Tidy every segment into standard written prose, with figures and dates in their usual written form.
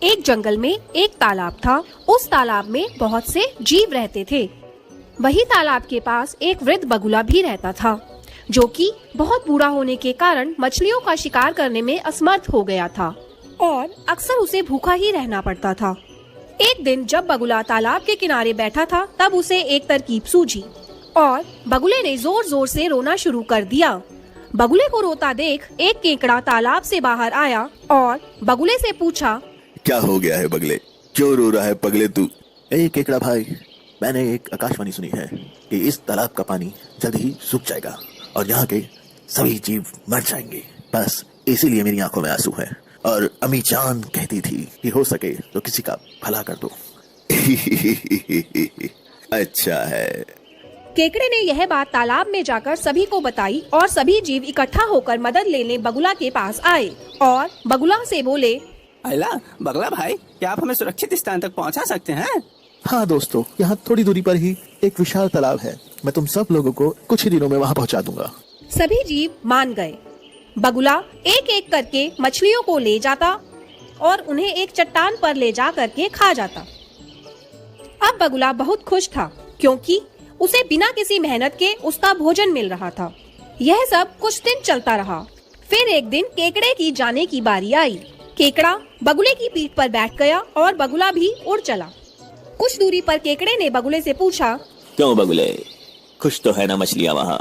एक जंगल में एक तालाब था। उस तालाब में बहुत से जीव रहते थे। वही तालाब के पास एक वृद्ध बगुला भी रहता था, जो कि बहुत बूढ़ा होने के कारण मछलियों का शिकार करने में असमर्थ हो गया था और अक्सर उसे भूखा ही रहना पड़ता था। एक दिन जब बगुला तालाब के किनारे बैठा था, तब उसे एक तरकीब सूझी और बगुले ने जोर जोर से रोना शुरू कर दिया। बगुले को रोता देख एक केकड़ा तालाब से बाहर आया और बगुले से पूछा, क्या हो गया है बगले, क्यों रो रहा है पगले तू? ए केकड़ा भाई, मैंने एक आकाशवाणी सुनी है कि इस तालाब का पानी जल्द ही सूख जाएगा और यहाँ के सभी जीव मर जाएंगे। बस इसीलिए मेरी आंखों में आंसू है और अम्मी जान कहती थी कि हो सके तो किसी का भला कर दो। अच्छा है। केकड़े ने यह बात तालाब में जाकर सभी को बताई और सभी जीव इकट्ठा होकर मदद लेने बगुला के पास आए और बगुला से बोले, अला बगला भाई, क्या आप हमें सुरक्षित स्थान तक पहुंचा सकते हैं? हाँ दोस्तों, यहाँ थोड़ी दूरी पर ही एक विशाल तालाब है। मैं तुम सब लोगों को कुछ ही दिनों में वहाँ पहुँचा दूंगा। सभी जीव मान गए। बगुला एक एक करके मछलियों को ले जाता और उन्हें एक चट्टान पर ले जा करके खा जाता। अब बगुला बहुत खुश था, क्योंकि उसे बिना किसी मेहनत के उसका भोजन मिल रहा था। यह सब कुछ दिन चलता रहा। फिर एक दिन केकड़े की जाने की बारी आई। केकड़ा बगुले की पीठ पर बैठ गया और बगुला भी उड़ चला। कुछ दूरी पर केकड़े ने बगुले से पूछा, क्यों बगुले, खुश तो है ना मछलियाँ वहाँ?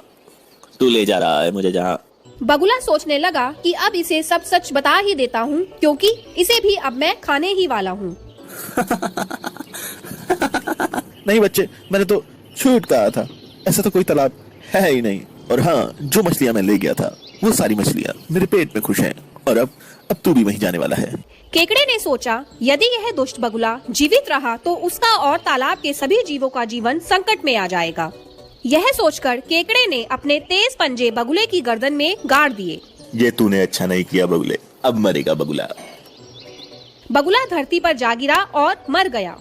तू ले जा रहा है मुझे जहाँ। बगुला सोचने लगा कि अब इसे सब सच बता ही देता हूँ, क्योंकि इसे भी अब मैं खाने ही वाला हूँ। नहीं बच्चे, मैंने तो झूठ कहा था। ऐसा तो कोई तालाब है ही नहीं। और हाँ, जो मछलियाँ मैं ले गया था वो सारी मछलियाँ मेरे पेट में खुश हैं और अब तू भी वहीं जाने वाला है। केकड़े ने सोचा, यदि यह दुष्ट बगुला जीवित रहा तो उसका और तालाब के सभी जीवों का जीवन संकट में आ जाएगा। यह सोचकर केकड़े ने अपने तेज पंजे बगुले की गर्दन में गाड़ दिए। ये तूने अच्छा नहीं किया बगुले, अब मरेगा बगुला। बगुला धरती पर जा गिरा और मर गया।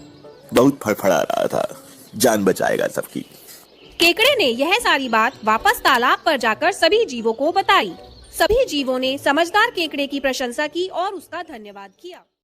बहुत फड़फड़ा रहा था, जान बचाएगा सबकी। केकड़े ने यह सारी बात वापस तालाब पर जाकर सभी जीवों को बताई। सभी जीवों ने समझदार केकड़े की प्रशंसा की और उसका धन्यवाद किया।